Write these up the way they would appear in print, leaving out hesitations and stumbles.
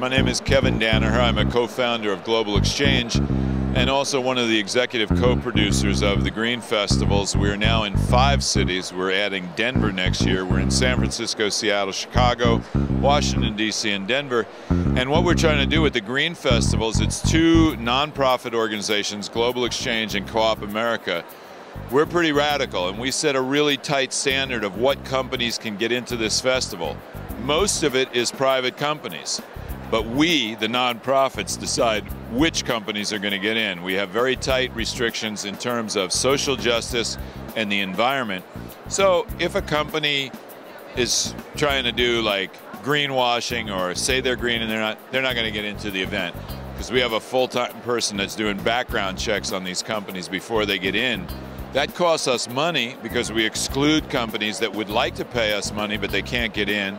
My name is Kevin Danaher. I'm a co-founder of Global Exchange and also one of the executive co-producers of the Green Festivals. We are now in 5 cities. We're adding Denver next year. We're in San Francisco, Seattle, Chicago, Washington, D.C., and Denver. And what we're trying to do with the Green Festivals, it's 2 nonprofit organizations, Global Exchange and Co-op America. We're pretty radical, and we set a really tight standard of what companies can get into this festival. Most of it is private companies, but we, the nonprofits, decide which companies are going to get in. We have very tight restrictions in terms of social justice and the environment. So if a company is trying to do like greenwashing or say they're green and they're not going to get into the event, because we have a full-time person that's doing background checks on these companies before they get in. That costs us money because we exclude companies that would like to pay us money but they can't get in.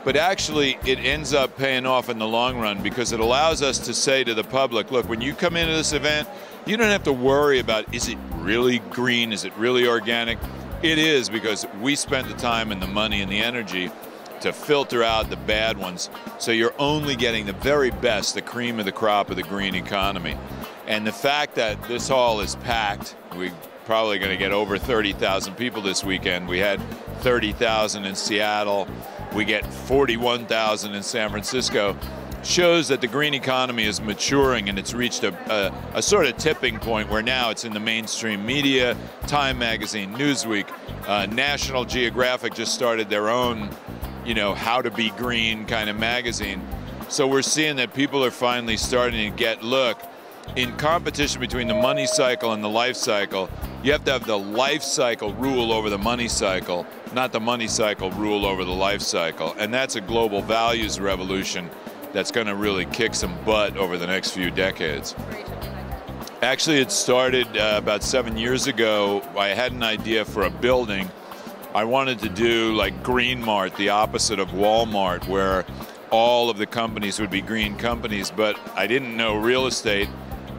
But actually it ends up paying off in the long run because it allows us to say to the public, look, when you come into this event, you don't have to worry about, is it really green, is it really organic? It is, because we spent the time and the money and the energy to filter out the bad ones, so you're only getting the very best, the cream of the crop of the green economy. And the fact that this hall is packed, we're probably going to get over 30,000 people this weekend. We had 30,000 in Seattle. We get 41,000 in San Francisco, shows that the green economy is maturing and it's reached a sort of tipping point where now it's in the mainstream media. Time Magazine, Newsweek, National Geographic just started their own, how to be green kind of magazine. So we're seeing that people are finally starting to get, look, in competition between the money cycle and the life cycle, you have to have the life cycle rule over the money cycle, not the money cycle rule over the life cycle. And that's a global values revolution that's going to really kick some butt over the next few decades. Actually, it started about 7 years ago. I had an idea for a building. I wanted to do like Green Mart, the opposite of Walmart, where all of the companies would be green companies, but I didn't know real estate.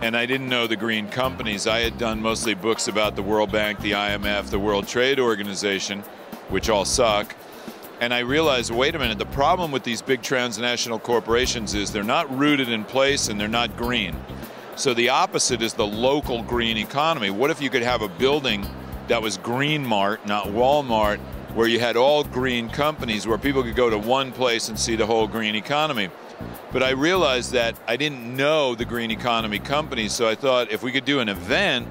And I didn't know the green companies. I had done mostly books about the World Bank, the IMF, the World Trade Organization, which all suck. And I realized, wait a minute, the problem with these big transnational corporations is they're not rooted in place and they're not green. So the opposite is the local green economy. What if you could have a building that was Green Mart, not Walmart, where you had all green companies, where people could go to one place and see the whole green economy? But I realized that I didn't know the green economy companies, so I thought if we could do an event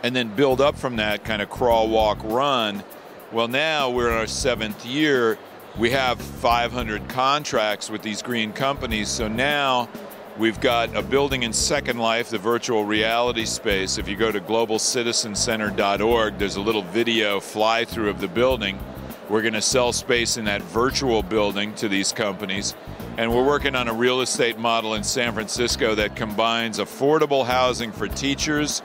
and then build up from that, kind of crawl, walk, run. Well, now we're in our 7th year. We have 500 contracts with these green companies, so now we've got a building in Second Life, the virtual reality space. If you go to globalcitizencenter.org, there's a little video fly-through of the building. We're going to sell space in that virtual building to these companies. And we're working on a real estate model in San Francisco that combines affordable housing for teachers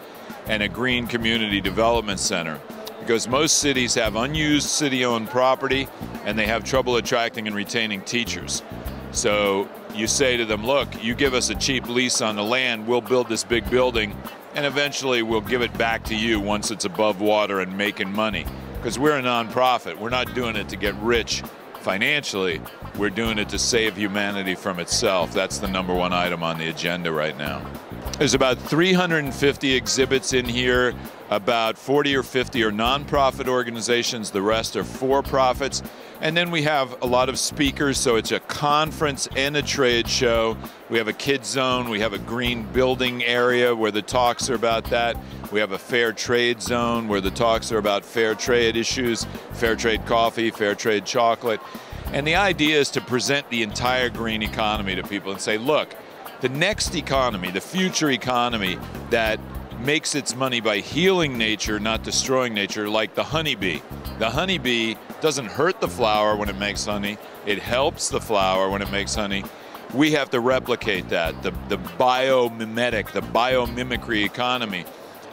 and a green community development center. Because most cities have unused city-owned property and they have trouble attracting and retaining teachers. So you say to them, look, you give us a cheap lease on the land, we'll build this big building, and eventually we'll give it back to you once it's above water and making money. Because we're a nonprofit. We're not doing it to get rich financially. We're doing it to save humanity from itself. That's the #1 item on the agenda right now. There's about 350 exhibits in here. About 40 or 50 are nonprofit organizations. The rest are for-profits. And then we have a lot of speakers, so it's a conference and a trade show. We have a kids zone. We have a green building area where the talks are about that. We have a fair trade zone where the talks are about fair trade issues, fair trade coffee, fair trade chocolate. And the idea is to present the entire green economy to people and say, look, the next economy, the future economy that makes its money by healing nature, not destroying nature, like the honeybee. The honeybee doesn't hurt the flower when it makes honey. It helps the flower when it makes honey. We have to replicate that, the biomimetic, the biomimicry economy.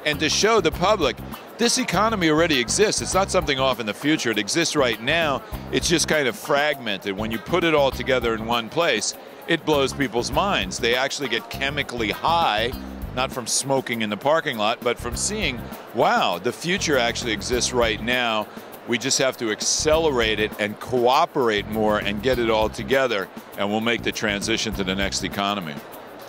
And to show the public, this economy already exists. It's not something off in the future. It exists right now. It's just kind of fragmented. When you put it all together in one place, it blows people's minds. They actually get chemically high, not from smoking in the parking lot, but from seeing, wow, the future actually exists right now. We just have to accelerate it and cooperate more and get it all together, and we'll make the transition to the next economy.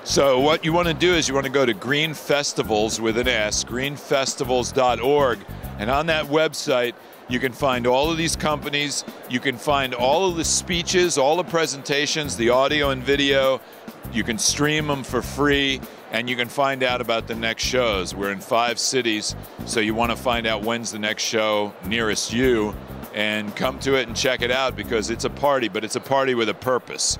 So what you want to do is you want to go to Green Festivals with an S, greenfestivals.org, and on that website you can find all of these companies, you can find all of the speeches, all the presentations, the audio and video, you can stream them for free, and you can find out about the next shows. We're in 5 cities, so you want to find out when's the next show nearest you, and come to it and check it out, because it's a party, but it's a party with a purpose.